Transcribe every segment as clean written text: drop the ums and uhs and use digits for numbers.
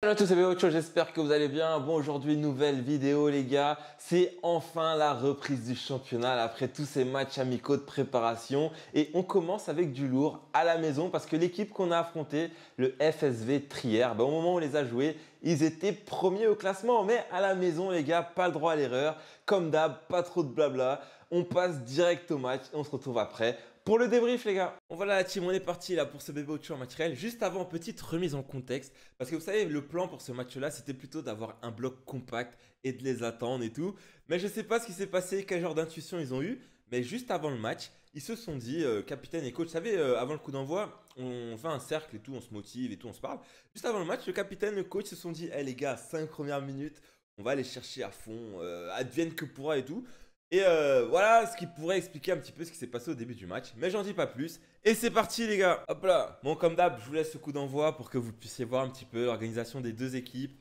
Salut à tous, c'est Béocho, j'espère que vous allez bien. Bon, aujourd'hui, nouvelle vidéo les gars. C'est enfin la reprise du championnat après tous ces matchs amicaux de préparation. Et on commence avec du lourd à la maison parce que l'équipe qu'on a affrontée, le FSV Trier, au moment où on les a joués, ils étaient premiers au classement. Mais à la maison les gars, pas le droit à l'erreur. Comme d'hab, pas trop de blabla. On passe direct au match et on se retrouve après pour le débrief les gars. Bon voilà la team, on est parti là pour ce bébé en match réel. Juste avant, petite remise en contexte. Parce que vous savez, le plan pour ce match-là, c'était plutôt d'avoir un bloc compact et de les attendre et tout. Mais je sais pas ce qui s'est passé, quel genre d'intuition ils ont eu. Mais juste avant le match, ils se sont dit, capitaine et coach, vous savez, avant le coup d'envoi, on fait un cercle et tout, on se motive et tout, on se parle. Juste avant le match, le capitaine et le coach se sont dit, les gars, 5 premières minutes, on va aller chercher à fond, advienne que pourra et tout. Et voilà ce qui pourrait expliquer un petit peu ce qui s'est passé au début du match. Mais j'en dis pas plus. Et c'est parti les gars. Hop là. Bon comme d'hab, je vous laisse le coup d'envoi pour que vous puissiez voir un petit peu l'organisation des deux équipes.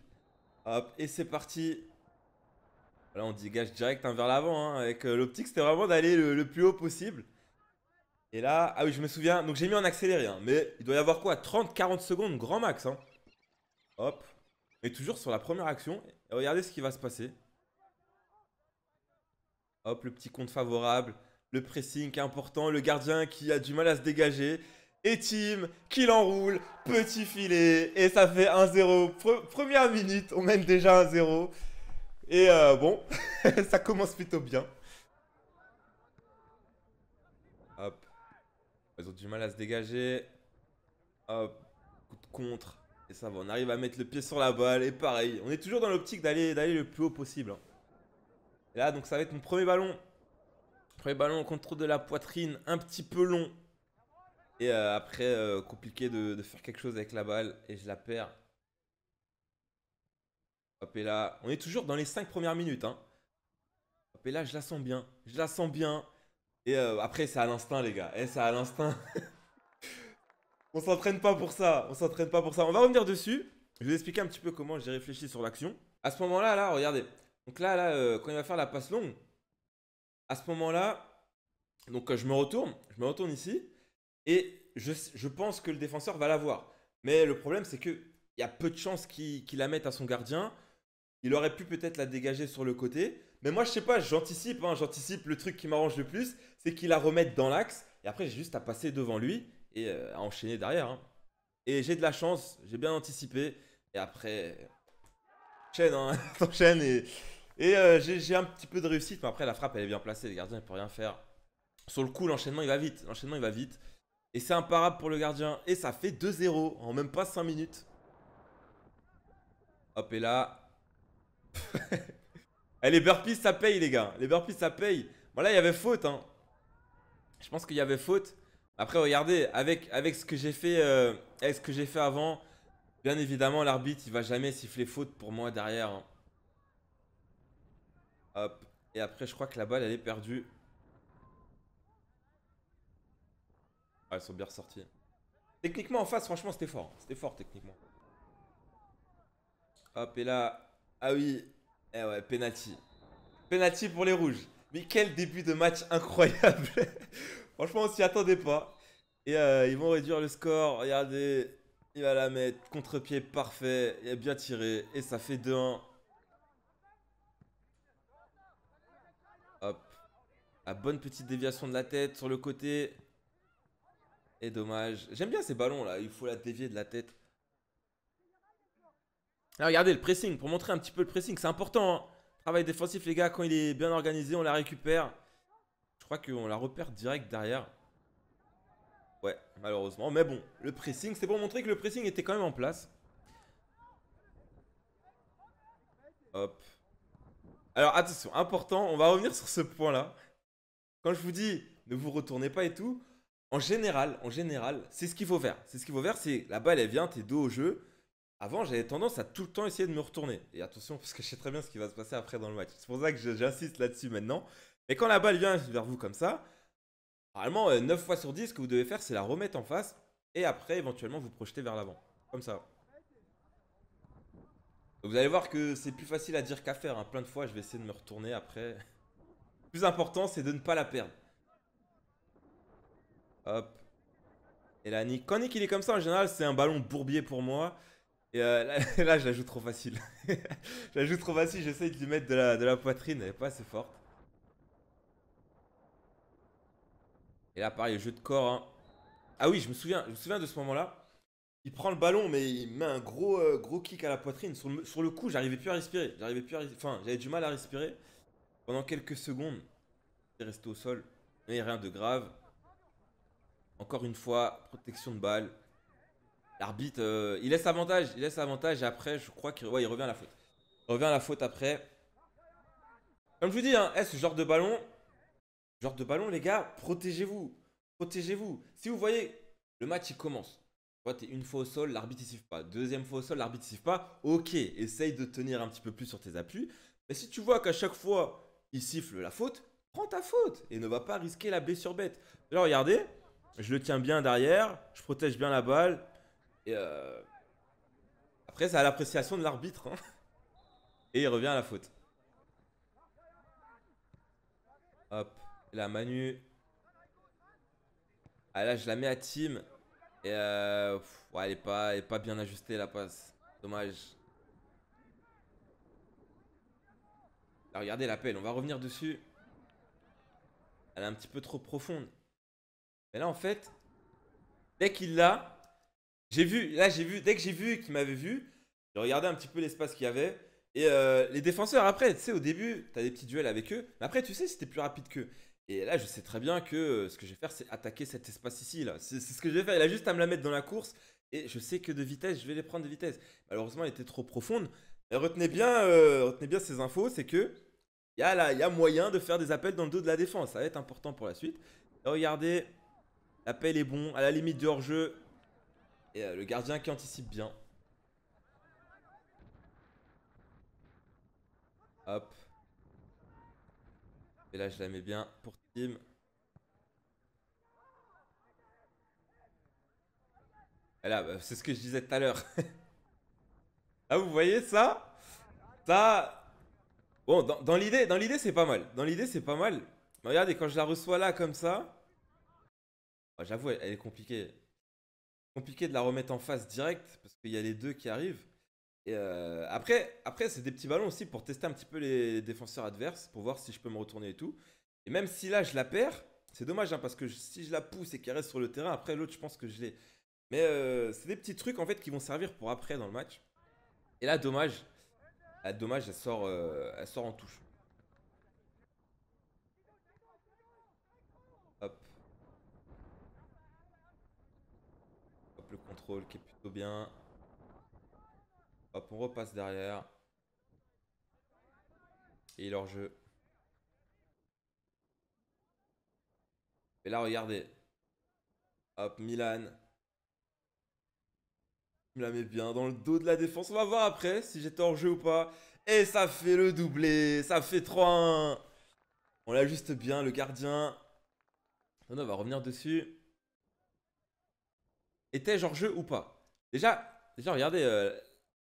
Hop. Et c'est parti. Là on dégage direct vers l'avant. Avec l'optique c'était vraiment d'aller le plus haut possible. Et là, ah oui je me souviens. Donc j'ai mis en accéléré. Mais il doit y avoir quoi, 30-40 secondes grand max. Hop. Mais toujours sur la première action. Et regardez ce qui va se passer. Hop, le petit compte favorable, le pressing qui est important, le gardien qui a du mal à se dégager. Et Tim qui l'enroule, petit filet, et ça fait 1-0. Première minute, on mène déjà 1-0. Et bon, ça commence plutôt bien. Hop, ils ont du mal à se dégager. Hop, coup de contre. Et ça va, on arrive à mettre le pied sur la balle. Et pareil, on est toujours dans l'optique d'aller le plus haut possible. Et là, donc ça va être mon premier ballon. Premier ballon au contrôle de la poitrine, un petit peu long. Et après, compliqué de faire quelque chose avec la balle. Et je la perds. Hop, et là, on est toujours dans les 5 premières minutes. Hop, et là, je la sens bien. Je la sens bien. Et après, c'est à l'instinct, les gars. C'est à l'instinct. On s'entraîne pas pour ça. On s'entraîne pas pour ça. On va revenir dessus. Je vais vous expliquer un petit peu comment j'ai réfléchi sur l'action. À ce moment-là, là, regardez. Donc là, quand il va faire la passe longue, à ce moment-là, donc je me retourne ici. Et je pense que le défenseur va l'avoir. Mais le problème, c'est qu'il y a peu de chances qu'il la mette à son gardien. Il aurait pu peut-être la dégager sur le côté. Mais moi, je sais pas, j'anticipe. J'anticipe le truc qui m'arrange le plus, c'est qu'il la remette dans l'axe. Et après, j'ai juste à passer devant lui et à enchaîner derrière. Et j'ai de la chance, j'ai bien anticipé. Et après, enchaîne, t'enchaînes. Et j'ai un petit peu de réussite. Mais après, la frappe, elle est bien placée. Le gardien, il peut rien faire. Sur le coup, l'enchaînement, il va vite. L'enchaînement, il va vite. Et c'est imparable pour le gardien. Et ça fait 2-0 en même pas 5 minutes. Hop, et là. Les burpees, ça paye, les gars. Les burpees, ça paye. Bon, là, il y avait faute. Je pense qu'il y avait faute. Après, regardez, avec ce que j'ai fait, avec ce que j'ai fait avant, bien évidemment, l'arbitre, il va jamais siffler faute pour moi derrière. Hop. Et après, je crois que la balle, elle est perdue. Ah, elles sont bien ressorties. Techniquement, en face, franchement, c'était fort. C'était fort, techniquement. Hop, et là. Ah oui. Eh ouais, penalty. Penalty pour les rouges. Mais quel début de match incroyable. Franchement, on s'y attendait pas. Et ils vont réduire le score. Regardez. Il va la mettre. Contre-pied parfait. Il a bien tiré. Et ça fait 2-1. Hop. La bonne petite déviation de la tête sur le côté. Et dommage. J'aime bien ces ballons là. Il faut la dévier de la tête. Là, regardez le pressing. Pour montrer un petit peu le pressing. C'est important. Travail défensif, les gars. Quand il est bien organisé, on la récupère. Je crois qu'on la repère direct derrière. Ouais, malheureusement. Mais bon, le pressing, c'est pour montrer que le pressing était quand même en place. Hop. Alors attention, important, on va revenir sur ce point-là. Quand je vous dis ne vous retournez pas et tout, en général, c'est ce qu'il faut faire. C'est ce qu'il faut faire, c'est la balle elle vient, t'es dos au jeu. Avant, j'avais tendance à tout le temps essayer de me retourner. Et attention, parce que je sais très bien ce qui va se passer après dans le match. C'est pour ça que j'insiste là-dessus maintenant. Mais quand la balle vient vers vous comme ça, normalement, 9 fois sur 10, ce que vous devez faire, c'est la remettre en face. Et après, éventuellement, vous projeter vers l'avant. Comme ça. Donc, vous allez voir que c'est plus facile à dire qu'à faire. Plein de fois, je vais essayer de me retourner après. Le plus important, c'est de ne pas la perdre. Hop. Et là, Nick. Quand Nick il est comme ça, en général, c'est un ballon bourbier pour moi. Et là, là, je la joue trop facile. Je la joue trop facile, j'essaye de lui mettre de la poitrine, elle est pas assez forte. Et là, pareil, jeu de corps, hein. Ah oui, je me souviens de ce moment-là. Il prend le ballon, mais il met un gros kick à la poitrine. Sur le coup, j'arrivais plus à respirer. Enfin, j'avais du mal à respirer. Pendant quelques secondes, il est resté au sol. Mais rien de grave. Encore une fois, protection de balle. L'arbitre, il laisse avantage et après, je crois qu'il ouais, il revient à la faute. Il revient à la faute après. Comme je vous dis, hein, ce genre de ballon, les gars, protégez-vous. Protégez-vous. Si vous voyez, le match il commence. Toi, t'es une fois au sol, l'arbitre il siffle pas. Deuxième fois au sol, l'arbitre il siffle pas. Ok, essaye de tenir un petit peu plus sur tes appuis. Mais si tu vois qu'à chaque fois, il siffle la faute, prends ta faute et ne va pas risquer la blessure bête. Là, regardez, je le tiens bien derrière, je protège bien la balle. Et après, c'est à l'appréciation de l'arbitre, hein. Et il revient à la faute. Hop, là, Manu. Ah, là, je la mets à team. Et ouais, elle est pas bien ajustée la passe. Dommage. Là, regardez l'appel, on va revenir dessus. Elle est un petit peu trop profonde. Mais là, en fait, dès qu'il l'a, dès que j'ai vu qu'il m'avait vu, j'ai regardé un petit peu l'espace qu'il y avait. Et les défenseurs, après, tu sais, au début, t'as des petits duels avec eux. Mais après, tu sais, si t'es plus rapide qu'eux. Et là, je sais très bien que ce que je vais faire, c'est attaquer cet espace ici, là. C'est ce que je vais faire. Il a juste à me la mettre dans la course. Et je sais que de vitesse, je vais les prendre de vitesse. Malheureusement, elle était trop profonde. Mais retenez bien ces infos, c'est que il y a moyen de faire des appels dans le dos de la défense. Ça va être important pour la suite. Et regardez, l'appel est bon, à la limite du hors-jeu. Et le gardien qui anticipe bien. Hop. Et là, je la mets bien pour Tim. Et là, bah, c'est ce que je disais tout à l'heure. Ah, vous voyez ça? Ça. Bon, dans l'idée, c'est pas mal. Dans l'idée, c'est pas mal. Mais regardez, quand je la reçois là, comme ça. Bah, j'avoue, elle est compliquée. Compliqué de la remettre en face direct. Parce qu'il y a les deux qui arrivent. Et après c'est des petits ballons aussi pour tester un petit peu les défenseurs adverses. Pour voir si je peux me retourner et tout. Et même si là, je la perds. C'est dommage, hein, parce que si je la pousse et qu'elle reste sur le terrain, après l'autre, je pense que je l'ai. Mais c'est des petits trucs en fait qui vont servir pour après dans le match. Et là, dommage. Ah, dommage, elle sort en touche. Hop, hop, le contrôle qui est plutôt bien. Hop, on repasse derrière. Et il est hors jeu. Et là, regardez. Hop, Milan. Il me la met bien dans le dos de la défense. On va voir après si j'étais hors jeu ou pas. Et ça fait le doublé. Ça fait 3-1. On l'ajuste bien, le gardien. On va revenir dessus. Étais-je hors jeu ou pas? Déjà, regardez.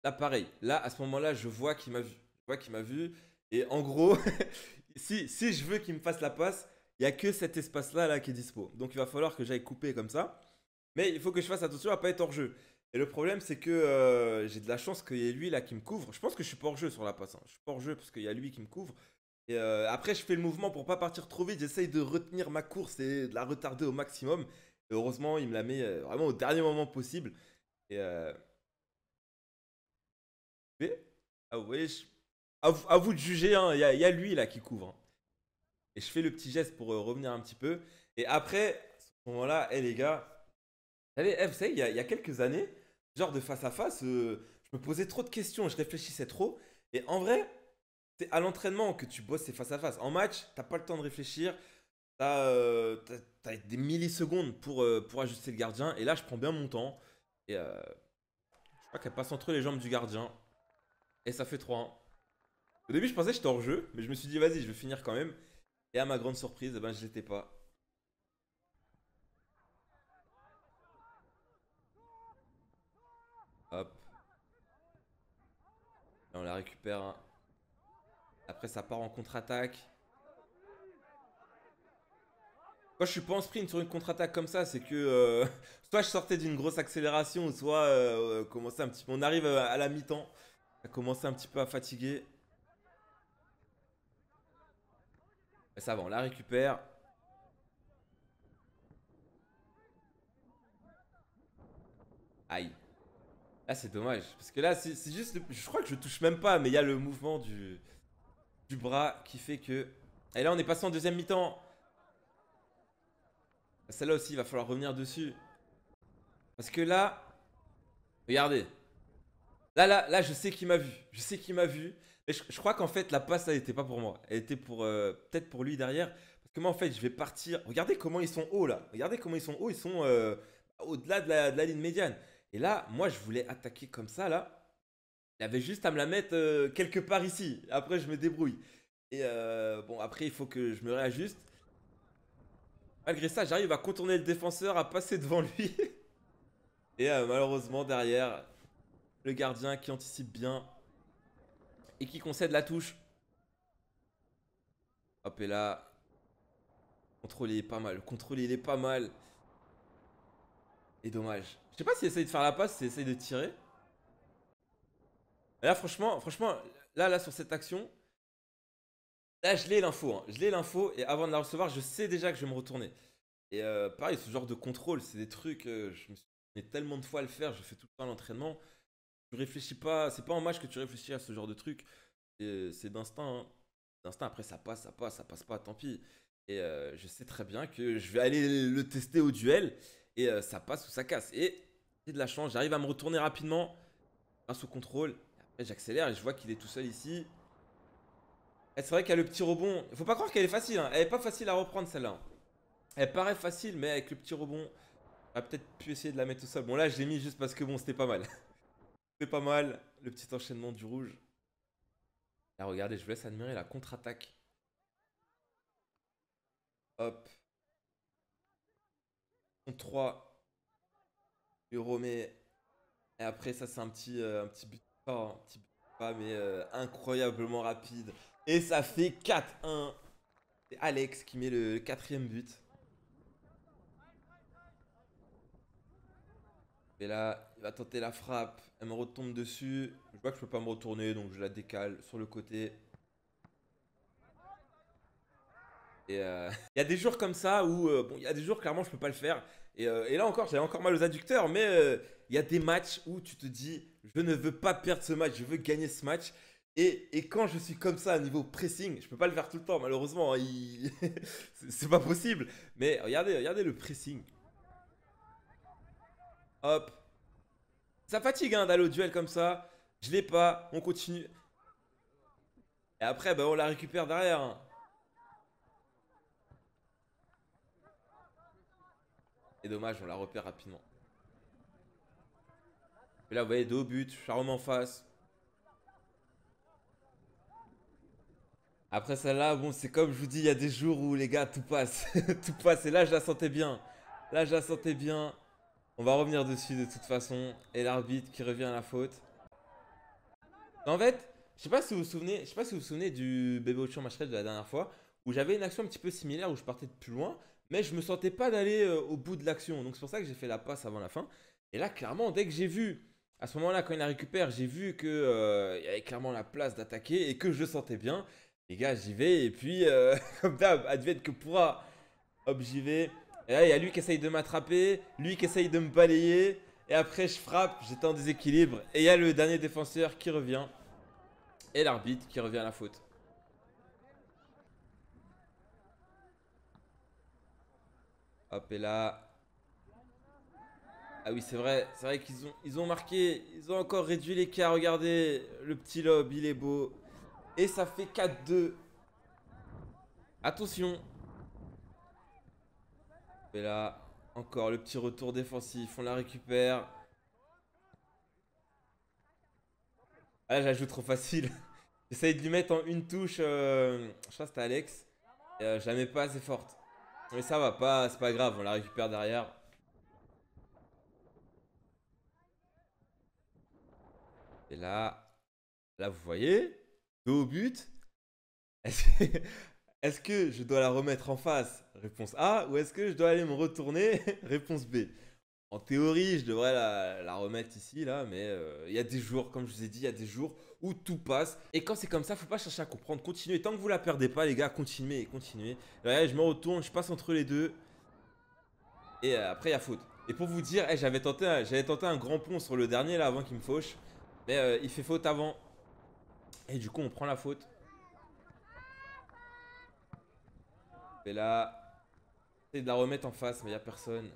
Là, pareil. Là, à ce moment-là, je vois qu'il m'a vu. Je vois qu'il m'a vu. Et en gros, si je veux qu'il me fasse la passe, il n'y a que cet espace-là là, qui est dispo. Donc il va falloir que j'aille couper comme ça. Mais il faut que je fasse attention à pas être hors jeu. Et le problème, c'est que j'ai de la chance qu'il y ait lui là qui me couvre. Je pense que je suis pas hors jeu sur la passe, hein. Je suis pas hors jeu parce qu'il y a lui qui me couvre. Et après, je fais le mouvement pour pas partir trop vite. J'essaye de retenir ma course et de la retarder au maximum. Et heureusement, il me la met vraiment au dernier moment possible. Et mais, ah, vous voyez, à vous de juger, hein. Il y a lui là qui couvre, hein. Et je fais le petit geste pour revenir un petit peu. Et après, à ce moment-là, les gars, vous savez, il y a quelques années, genre de face à face, je me posais trop de questions, je réfléchissais trop. Et en vrai, c'est à l'entraînement que tu bosses ces face à face. En match, t'as pas le temps de réfléchir, t'as des millisecondes pour ajuster le gardien. Et là, je prends bien mon temps. Et je crois qu'elle passe entre les jambes du gardien. Et ça fait 3-1. Au début, je pensais que j'étais hors jeu, mais je me suis dit, vas-y, je vais finir quand même. Et à ma grande surprise, eh ben, je l'étais pas. Hop, là, on la récupère, hein. Après, ça part en contre-attaque. Quand je suis pas en sprint sur une contre-attaque comme ça, c'est que soit je sortais d'une grosse accélération, soit commençait un petit peu. On arrive à la mi-temps, ça commençait un petit peu à fatiguer. Mais ça va, on la récupère. Aïe. Là, c'est dommage. Parce que là, c'est juste. Je crois que je touche même pas, mais il y a le mouvement du bras qui fait que. Et là, on est passé en deuxième mi-temps. Celle-là aussi, il va falloir revenir dessus. Parce que là, regardez. Là, je sais qui m'a vu. Je sais qui m'a vu. Mais je crois qu'en fait, la passe, elle était pas pour moi. Elle était pour peut-être pour lui derrière. Parce que moi, en fait, je vais partir. Regardez comment ils sont hauts là. Regardez comment ils sont hauts. Ils sont au-delà de la ligne médiane. Et là, moi, je voulais attaquer comme ça là. Il avait juste à me la mettre quelque part ici. Après, je me débrouille. Et bon, après, il faut que je me réajuste. Malgré ça, j'arrive à contourner le défenseur, à passer devant lui. Et malheureusement, derrière, le gardien qui anticipe bien et qui concède la touche. Hop, et là, contrôle il est pas mal. Le contrôle il est pas mal. Et dommage. Je sais pas s'il essaye de faire la passe, s'il essaye de tirer. Mais là, franchement, là, sur cette action, là, je l'ai l'info. Hein. Je l'ai l'info et avant de la recevoir, je sais déjà que je vais me retourner. Et pareil, ce genre de contrôle, c'est des trucs, je me suis donné tellement de fois à le faire, je fais tout le temps à l'entraînement. Tu réfléchis pas, c'est pas en match que tu réfléchis à ce genre de truc. C'est d'instinct. Hein. D'instinct, après ça passe pas, tant pis. Et je sais très bien que je vais aller le tester au duel. Et ça passe ou ça casse. Et j'ai de la chance, j'arrive à me retourner rapidement grâce au contrôle. Après j'accélère et je vois qu'il est tout seul ici. Et c'est vrai qu'il y a le petit rebond. Faut pas croire qu'elle est facile, hein. Elle est pas facile à reprendre celle-là. Hein. Elle paraît facile, mais avec le petit rebond, on va peut-être pu essayer de la mettre au sol. Bon là je l'ai mis juste parce que bon c'était pas mal. C'était pas mal, le petit enchaînement du rouge. Là regardez, je vous laisse admirer la contre-attaque. Hop. 3. Il remet. Et après ça c'est un petit but pas, un petit but pas, mais incroyablement rapide. Et ça fait 4-1. C'est Alex qui met le quatrième but. Et là, il va tenter la frappe. Elle me retombe dessus. Je vois que je peux pas me retourner, donc je la décale sur le côté. Et il y a des jours comme ça où, bon, il y a des jours clairement je peux pas le faire. Et là encore, j'avais encore mal aux adducteurs, mais il y a des matchs où tu te dis, je ne veux pas perdre ce match, je veux gagner ce match. Et quand je suis comme ça à niveau pressing, je peux pas le faire tout le temps, malheureusement, hein, c'est pas possible. Mais regardez le pressing. Hop. Ça fatigue hein, d'aller au duel comme ça. Je l'ai pas, on continue. Et après, bah, on la récupère derrière. Hein. Et dommage, on la repère rapidement. Et là, vous voyez, 2 buts, Charme en face. Après celle-là, bon, c'est comme je vous dis, il y a des jours où les gars, tout passe. Tout passe. Et là, je la sentais bien. Là, je la sentais bien. On va revenir dessus de toute façon. Et l'arbitre qui revient à la faute. En fait, je sais pas si vous vous souvenez, je sais pas si vous vous souvenez du bébé au match de la dernière fois, où j'avais une action un petit peu similaire où je partais de plus loin, mais je me sentais pas d'aller au bout de l'action. Donc c'est pour ça que j'ai fait la passe avant la fin. Et là, clairement, dès que j'ai vu, à ce moment-là, quand il la récupère, j'ai vu que il y avait clairement la place d'attaquer et que je le sentais bien. Les gars, j'y vais et puis comme d'hab, advienne que pourra. Hop, j'y vais. Et là, il y a lui qui essaye de m'attraper, lui qui essaye de me balayer. Et après, je frappe, j'étais en déséquilibre. Et il y a le dernier défenseur qui revient. Et l'arbitre qui revient à la faute. Hop, et là. Ah oui, c'est vrai qu'ils ont marqué, ils ont encore réduit l'écart. Regardez, le petit lob, il est beau. Et ça fait 4-2. Attention. Et là, encore le petit retour défensif, on la récupère. Ah là, j'ajoute trop facile. J'essaye de lui mettre en une touche, je crois que c'était Alex. Et je la mets pas assez forte. Mais ça va pas, c'est pas grave, on la récupère derrière. Et là, vous voyez, 2 au but. Est-ce que je dois la remettre en face? Réponse A. Ou est-ce que je dois aller me retourner? Réponse B. En théorie, je devrais la remettre ici, là, mais il y a des jours, comme je vous ai dit, il y a des jours où tout passe. Et quand c'est comme ça, faut pas chercher à comprendre. Continuez. Tant que vous la perdez pas, les gars, continuez et continuez. Là, je me retourne, je passe entre les deux. Et après, il y a faute. Et pour vous dire, j'avais tenté un grand pont sur le dernier, là, avant qu'il me fauche. Mais il fait faute avant. Et du coup, on prend la faute. Et là, j'essaie de la remettre en face, mais il n'y a personne.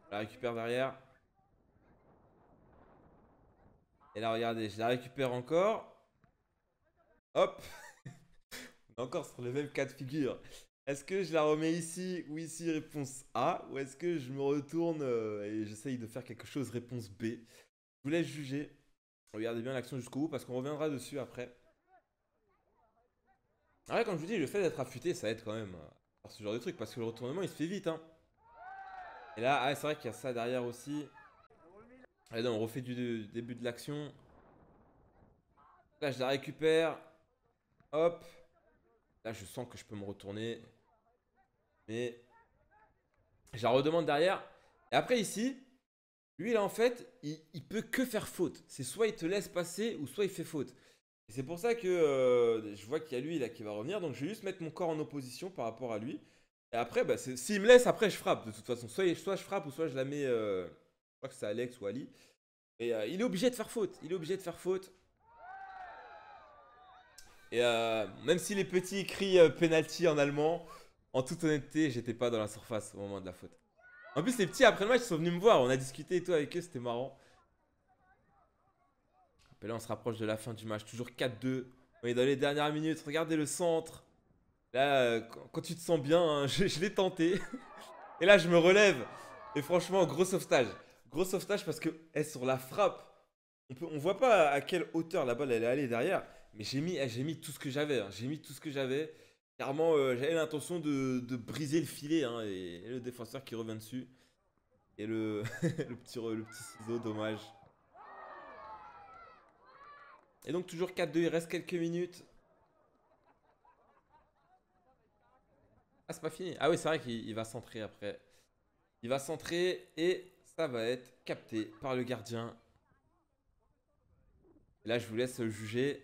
Je la récupère derrière. Et là, regardez, je la récupère encore. Hop. On est encore sur le même cas de figure. Est-ce que je la remets ici ou ici, réponse A? Ou est-ce que je me retourne et j'essaye de faire quelque chose, réponse B? Je vous laisse juger. Regardez bien l'action jusqu'au bout parce qu'on reviendra dessus après. Ouais, comme je vous dis, le fait d'être affûté, ça aide quand même à ce genre de truc parce que le retournement il se fait vite. Hein. Et là, c'est vrai qu'il y a ça derrière aussi. Allez, on refait du début de l'action. Là, je la récupère. Hop. Là, je sens que je peux me retourner. Mais je la redemande derrière. Et après, ici, lui, là, en fait, il peut que faire faute. C'est soit il te laisse passer ou soit il fait faute. Et c'est pour ça que je vois qu'il y a lui là qui va revenir. Donc, je vais juste mettre mon corps en opposition par rapport à lui. Et après, bah, s'il me laisse, après, je frappe. De toute façon, soit je frappe ou soit je la mets. Je crois que c'est Alex ou Ali. Et il est obligé de faire faute. Il est obligé de faire faute. Et même si les petits crient penalty en allemand, en toute honnêteté, j'étais pas dans la surface au moment de la faute. En plus, les petits après le match, ils sont venus me voir. On a discuté et tout avec eux, c'était marrant. Et là, on se rapproche de la fin du match. Toujours 4-2. On est dans les dernières minutes. Regardez le centre. Là, quand tu te sens bien, hein, je l'ai tenté. Et là, je me relève. Et franchement, gros sauvetage. Gros sauvetage parce que sur la frappe, on voit pas à quelle hauteur la balle elle est allée derrière. Mais j'ai mis tout ce que j'avais. Hein. J'ai mis tout ce que j'avais. Clairement, j'avais l'intention de briser le filet. Hein, et le défenseur qui revient dessus. Et le petit ciseau, dommage. Et donc toujours 4-2, il reste quelques minutes. Ah, c'est pas fini. Ah oui, c'est vrai qu'il va centrer après. Il va centrer et ça va être capté par le gardien. Et là, je vous laisse juger.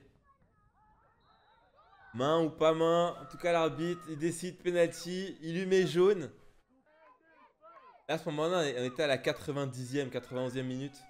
Main ou pas main. En tout cas, l'arbitre, il décide penalty. Il lui met jaune. Là, à ce moment-là, on était à la 90e, 91e minute.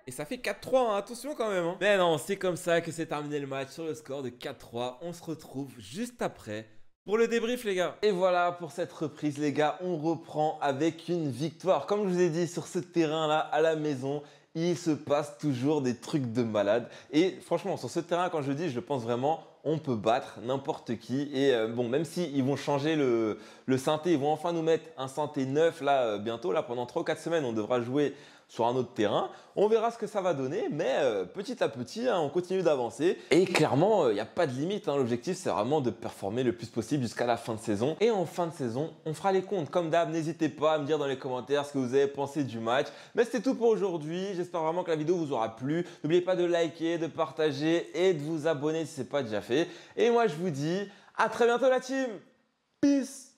Et ça fait 4-3, hein, attention quand même. Hein. Mais non, c'est comme ça que s'est terminé le match sur le score de 4-3. On se retrouve juste après pour le débrief, les gars. Et voilà pour cette reprise, les gars. On reprend avec une victoire. Comme je vous ai dit, sur ce terrain-là, à la maison, il se passe toujours des trucs de malade. Et franchement, sur ce terrain, quand je dis, je pense vraiment, on peut battre n'importe qui. Et bon, même s'ils vont changer le synthé, ils vont enfin nous mettre un synthé neuf là bientôt. Là, pendant 3 ou 4 semaines, on devra jouer sur un autre terrain. On verra ce que ça va donner, mais petit à petit, hein, on continue d'avancer. Et clairement, il n'y a pas de limite. Hein. L'objectif, c'est vraiment de performer le plus possible jusqu'à la fin de saison. Et en fin de saison, on fera les comptes. Comme d'hab, n'hésitez pas à me dire dans les commentaires ce que vous avez pensé du match. Mais c'était tout pour aujourd'hui. J'espère vraiment que la vidéo vous aura plu. N'oubliez pas de liker, de partager et de vous abonner si ce n'est pas déjà fait. Et moi, je vous dis à très bientôt la team. Peace.